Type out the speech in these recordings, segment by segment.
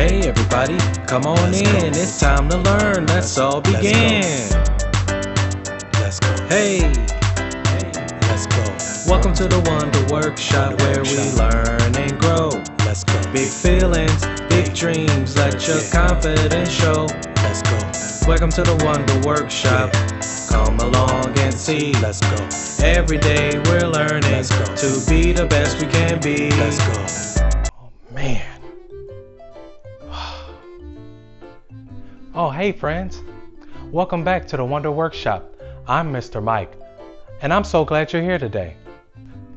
Hey everybody, come on in, it's time to learn, let's all begin. Let's go. Hey, Let's go. welcome to the Wonder Workshop where we learn and grow. Let's go. Big feelings, big dreams, let your confidence show. Let's go. Welcome to the Wonder Workshop, come along and see. Let's go. Every day we're learning Let's go. to be the best we can be. Let's go. Oh man. Oh hey friends, welcome back to the Wonder Workshop. I'm Mr. Mike, and I'm so glad you're here today.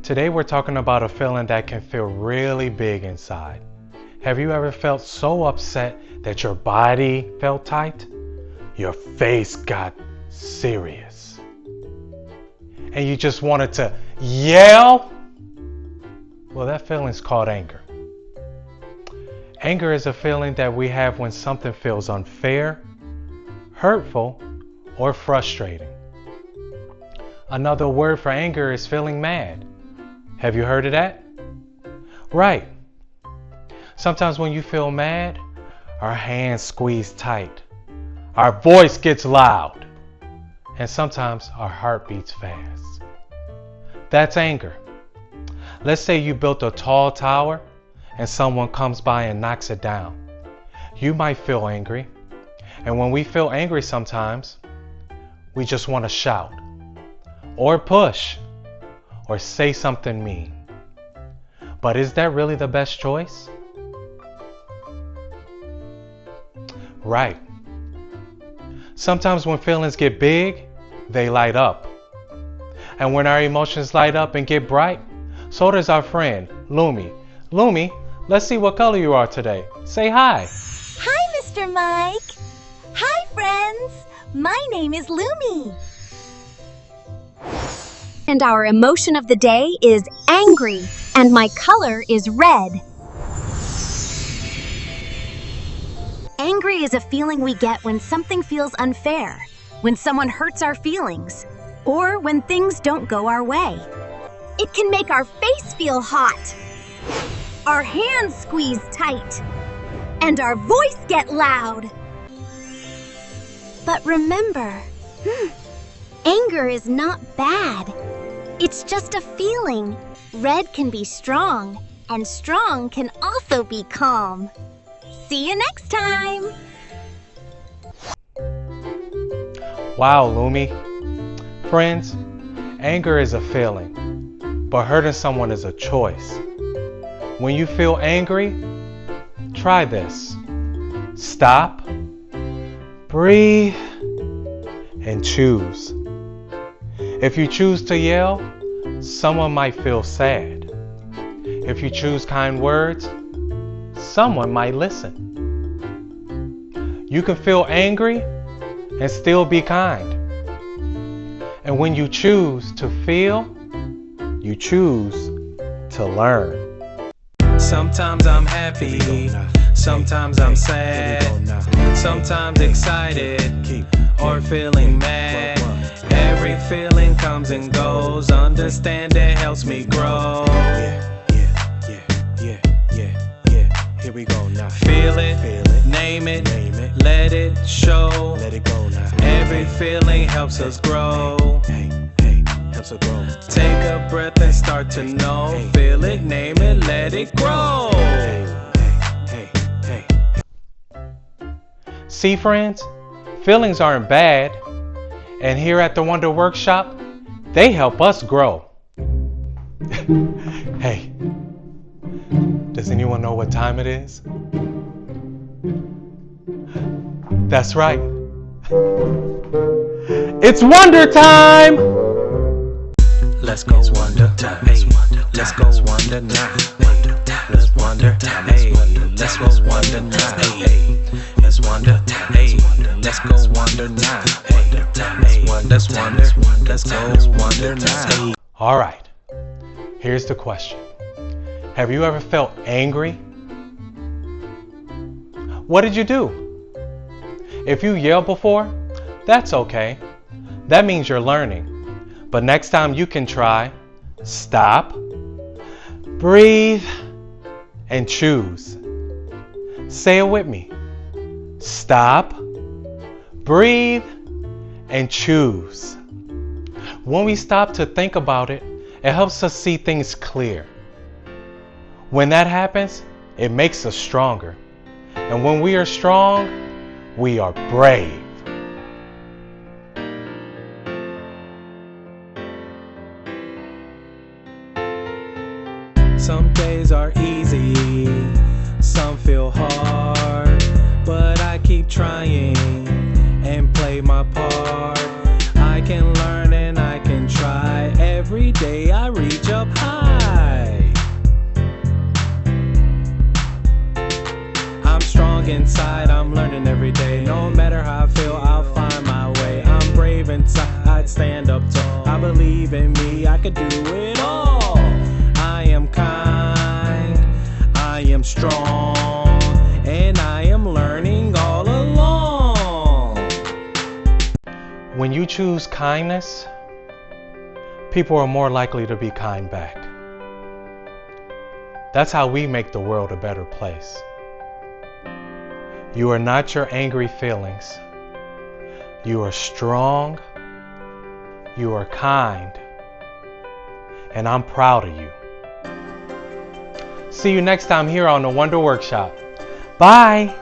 Today we're talking about a feeling that can feel really big inside. Have you ever felt so upset that your body felt tight? Your face got serious. And you just wanted to yell? Well, that feeling's called anger. Anger is a feeling that we have when something feels unfair, hurtful, or frustrating. Another word for anger is feeling mad. Have you heard of that? Right. Sometimes when you feel mad, our hands squeeze tight, our voice gets loud, and sometimes our heart beats fast. That's anger. Let's say you built a tall tower and someone comes by and knocks it down. You might feel angry, and when we feel angry sometimes, we just want to shout, or push, or say something mean. But is that really the best choice? Right. Sometimes when feelings get big, they light up. And when our emotions light up and get bright, so does our friend, Lumie. Lumie, let's see what color you are today. Say hi. Hi, Mr. Mike. Hi, friends. My name is Lumie. And our emotion of the day is angry, and my color is red. Angry is a feeling we get when something feels unfair, when someone hurts our feelings, or when things don't go our way. It can make our face feel hot, our hands squeeze tight, and our voice get loud. But remember, anger is not bad. It's just a feeling. Red can be strong, and strong can also be calm. See you next time! Wow, Lumie. Friends, anger is a feeling, but hurting someone is a choice. When you feel angry, try this. Stop, breathe, and choose. If you choose to yell, someone might feel sad. If you choose kind words, someone might listen. You can feel angry and still be kind. And when you choose to feel, you choose to learn. Sometimes I'm happy, sometimes I'm sad, sometimes excited or feeling mad. Every feeling comes and goes, understand it helps me grow. Here we go now. Feel it, name it, let it show. Let it go now. Every feeling helps us grow. Hey, helps us grow. Take a breath and start to know. Feel it, name it, let it grow. Hey. See, friends, feelings aren't bad. And here at the Wonder Workshop, they help us grow. Hey, does anyone know what time it is? That's right. It's Wonder Time! Let's go wonder time. Hey, let's go wonder now. Let's wonder. Hey, let's go wonder now. Hey, let's wonder. Hey, let's go wonder now. Hey, let's wonder. Let's go wonder now. All right, here's the question. Have you ever felt angry? What did you do? If you yelled before, that's okay. That means you're learning. But next time you can try, stop, breathe, and choose. Say it with me. Stop, breathe, and choose. When we stop to think about it, it helps us see things clear. When that happens, it makes us stronger. And when we are strong, we are brave. Some days are easy, some feel hard, but I keep trying and play my part. I can learn and I can try. Every day I reach up high. I'm strong inside, I'm learning every day. No matter how I feel, I'll find my way. I'm brave inside, I'd stand up tall. I believe in me, I could do it all. I am kind, I am strong, and I am learning all along. When you choose kindness, people are more likely to be kind back. That's how we make the world a better place. You are not your angry feelings. You are strong, you are kind, and I'm proud of you. See you next time here on the Wonder Workshop. Bye!